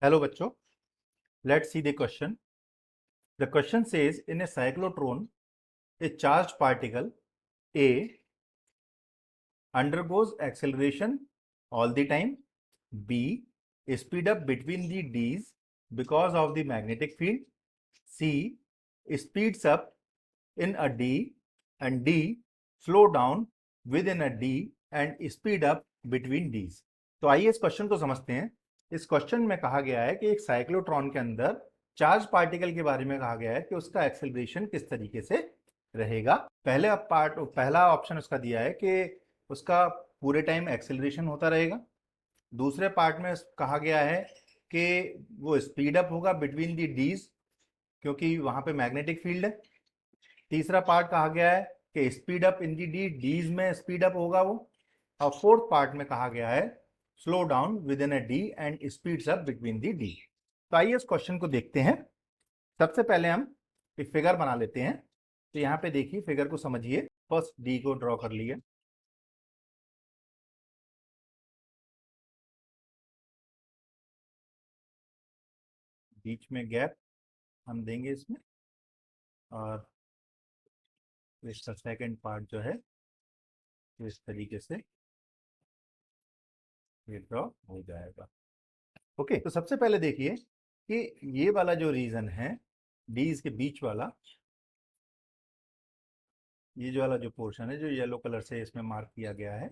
Hello बच्चों, let's see the question. The question says in a cyclotron, a charged particle A undergoes acceleration all the time. B speed up between the D's because of the magnetic field. C speeds up in a D and D slow down within a D and speed up between D's. तो आइए इस question को समझते हैं। इस question में कहा गया है कि एक साइक्लोट्रॉन के अंदर चार्ज पार्टिकल के बारे में कहा गया है कि उसका एक्सेलरेशन किस तरीके से रहेगा। पहला ऑप्शन उसका दिया है कि उसका पूरे टाइम एक्सेलरेशन होता रहेगा। दूसरे पार्ट में कहा गया है कि वो स्पीड अप होगा बिटवीन दी डीज क्योंकि वहां पे मैग्नेटिक फील्ड है। तीसरा पार्ट कहा गया है कि speed up in the D Ds में स्पीड अप होगा वो। और फोर्थ पार्ट में कहा गया है slow down with in a D and speeds up between the D. तो आइए इस क्वेश्चन को देखते हैं। सबसे पहले हम एक फिगर बना लेते हैं। तो यहाँ पे देखिए फिगर को समझिए। फर्स्ट डी को ड्रॉ कर लिए, बीच में गैप हम देंगे इसमें, और इसका सेकंड पार्ट जो है इस तरीके से ये ड्रॉ हो जाएगा। ओके, तो सबसे पहले देखिए कि ये वाला जो रीजन है डीज के बीच वाला, ये जो वाला जो पोर्शन है जो येलो कलर से इसमें मार्क किया गया है,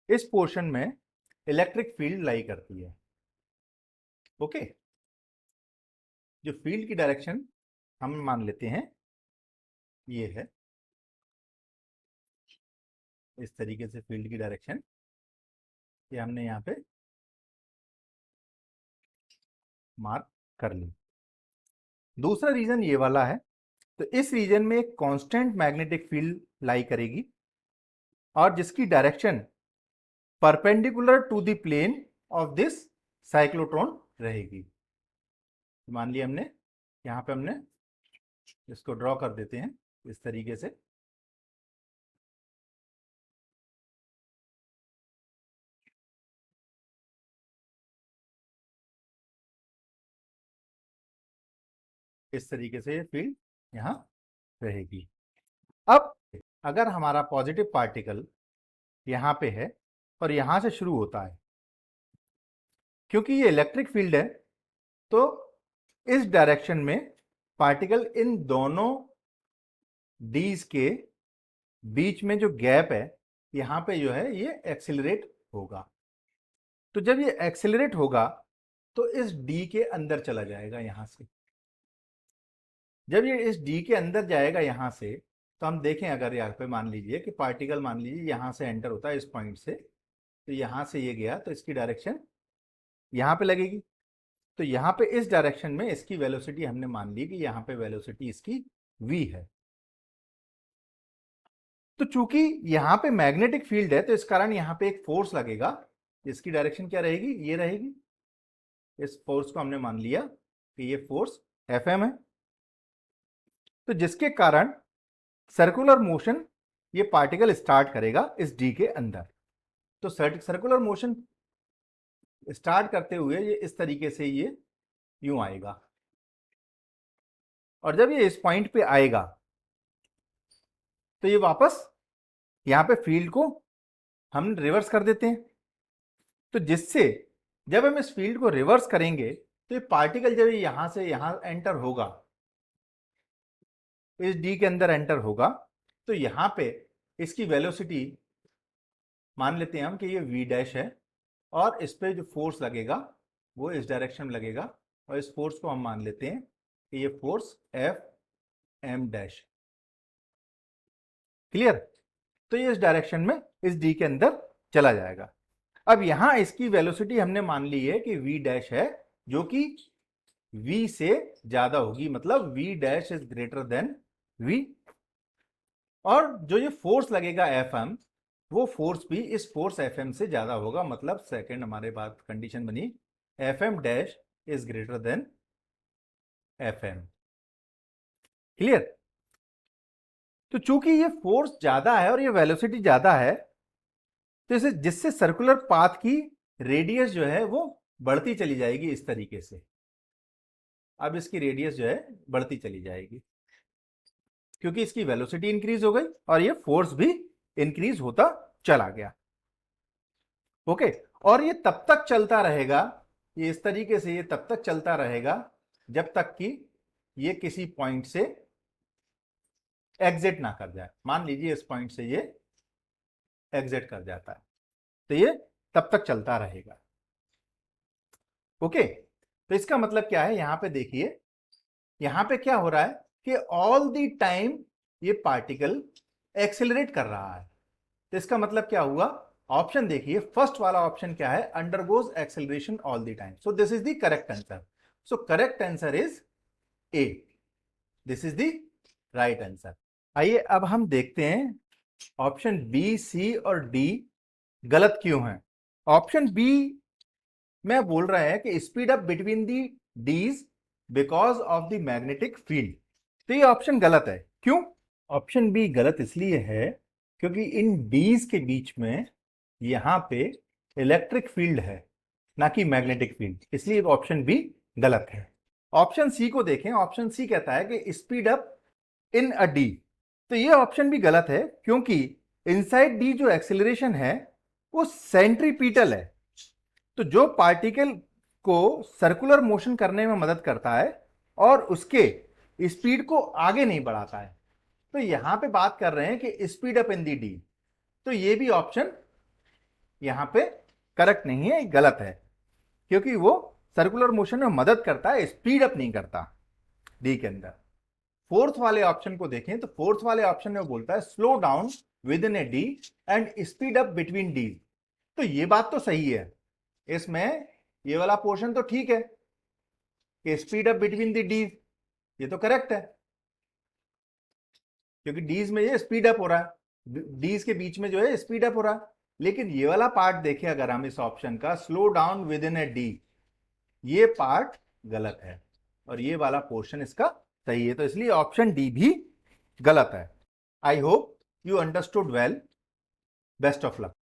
इस पोर्शन में इलेक्ट्रिक फील्ड लाई करती है। ओके, जो फील्ड की डायरेक्शन हम मान लेते हैं ये है, इस तरीके से फील्ड की डायरेक्शन ये हमने यहाँ पे मार्क कर ली। दूसरा रीजन ये वाला है, तो इस रीजन में एक कांस्टेंट मैग्नेटिक फील्ड लाई करेगी और जिसकी direction perpendicular to the plane of this cyclotron रहेगी। मान लिया हमने, यहाँ पे हमने इसको ड्रॉ कर देते हैं इस तरीके से। इस तरीके से ये फील्ड यहाँ रहेगी। अब अगर हमारा पॉजिटिव पार्टिकल यहाँ पे है और यहाँ से शुरू होता है, क्योंकि ये इलेक्ट्रिक फील्ड है तो इस डायरेक्शन में पार्टिकल इन दोनों डीज के बीच में जो गैप है यहाँ पे जो है ये एक्सिलरेट होगा। तो जब ये एक्सिलरेट होगा तो इस डी के अंदर चला जाएगा यहाँ से। जब ये इस डी के अंदर जाएगा यहाँ से, तो हम देखें अगर यहाँ पे मान लीजिए कि पार्टिकल मान लीजिए यहाँ से एंटर होता है इस पॉइंट से, तो यहाँ से ये गया तो इसकी डायरेक्शन यहाँ पे लगेगी। तो यहाँ पे इस डायरेक्शन में इसकी वेलोसिटी हमने मान ली कि यहाँ पे वेलोसिटी इसकी v है। तो चूंकि यहाँ पे मैग्नेटिक फील्ड है तो इस कारण यहाँ पे एक फोर्स लगेगा, इसकी डायरेक्शन क्या रहेगी, ये रहेगी। इस फोर्स को हमने मान लिया कि ये फोर्स Fm है, तो जिसके कारण सर्कुलर मोशन ये पार्टिकल स्टार्ट करेगा इस डी के अंदर। तो सर्कुलर मोशन स्टार्ट करते हुए ये इस तरीके से ये यूं आएगा, और जब ये इस पॉइंट पे आएगा तो ये वापस यहाँ पे फील्ड को हम रिवर्स कर देते हैं। तो जिससे जब हम इस फील्ड को रिवर्स करेंगे तो ये पार्टिकल जब यहां से यहां एंटर होगा, इस डी के अंदर एंटर होगा, तो यहां पे इसकी वेलोसिटी मान लेते हैं हम कि ये v डैश है, और इस पे जो फोर्स लगेगा वो इस डायरेक्शन में लगेगा, और इस फोर्स को हम मान लेते हैं कि ये force F M dash. Clear? तो ये इस डायरेक्शन में इस डी के अंदर चला जाएगा। अब यहां इसकी वेलोसिटी हमने मान ली है कि v डैश है, जो कि v से ज्यादा होगी, मतलब v dash is greater than v। और जो ये फोर्स लगेगा Fm, वो फोर्स भी इस फोर्स Fm से ज्यादा होगा, मतलब सेकंड हमारे पास कंडीशन बनी Fm dash is greater than Fm। Clear? तो चूंकि ये फोर्स ज्यादा है और ये वेलोसिटी ज्यादा है, तो इसे जिससे सर्कुलर पाथ की रेडियस जो है वो बढ़ती चली जाएगी इस तरीके से। अब इसकी रेडियस जो है बढ़ती चली जाएगी क्योंकि इसकी वेलोसिटी इंक्रीज हो गई और ये फोर्स भी इंक्रीज होता चला गया। ओके, और ये तब तक चलता रहेगा, ये इस तरीके से ये तब तक चलता रहेगा जब तक कि ये किसी पॉइंट से एग्जिट ना कर जाए। मान लीजिए इस पॉइंट से ये एग्जिट कर जाता है तो ये तब तक चलता रहेगा। ओके, तो इसका मतलब क्या है, यहां पे देखिए यहां पे क्या हो रहा है कि ऑल द टाइम ये पार्टिकल एक्सेलरेट कर रहा है। तो इसका मतलब क्या हुआ, ऑप्शन देखिए फर्स्ट वाला ऑप्शन क्या है, undergoes acceleration all the time. So this is the correct answer. So correct answer is a, this is the right answer. आइए अब हम देखते हैं ऑप्शन बी, सी और डी गलत क्यों है। ऑप्शन बी में बोल रहा है कि speed up between the dees because of the magnetic field. तो ये ऑप्शन गलत है। क्यों? ऑप्शन बी गलत इसलिए है क्योंकि इन डीज के बीच में यहां पे इलेक्ट्रिक फील्ड है ना कि मैग्नेटिक फील्ड, इसलिए ऑप्शन बी गलत है। ऑप्शन सी को देखें, ऑप्शन सी कहता है कि स्पीड अप इन अ डी। तो ये ऑप्शन भी गलत है क्योंकि इनसाइड डी जो एक्सेलरेशन है वो सेंट्रीपिटल है। तो जो पार्टिकल को सर्कुलर मोशन करने में मदद करता है और उसके स्पीड को आगे नहीं बढ़ाता है। तो यहां पे बात कर रहे हैं कि speed up in the D, तो ये भी ऑप्शन यहां पे करेक्ट नहीं है, गलत है क्योंकि वो सर्कुलर मोशन में मदद करता है, स्पीड अप नहीं करता डी के अंदर। फोर्थ वाले ऑप्शन को देखें तो फोर्थ वाले ऑप्शन में बोलता है slow down with in A D and speed up between D. तो ये बात तो सही है, इसमें ये वाला पोर्शन तो ठीक है कि स्पीड अप बिटवीन द डीज, ये तो करेक्ट है क्योंकि डीज में ये स्पीड अप हो रहा है, डीज के बीच में जो है स्पीड अप हो रहा है। लेकिन ये वाला पार्ट देखें अगर हम इस ऑप्शन का, slow down with in A D, ये पार्ट गलत है और ये वाला पोर्शन इसका सही है। तो इसलिए ऑप्शन डी भी गलत है। I hope you understood well. Best of luck.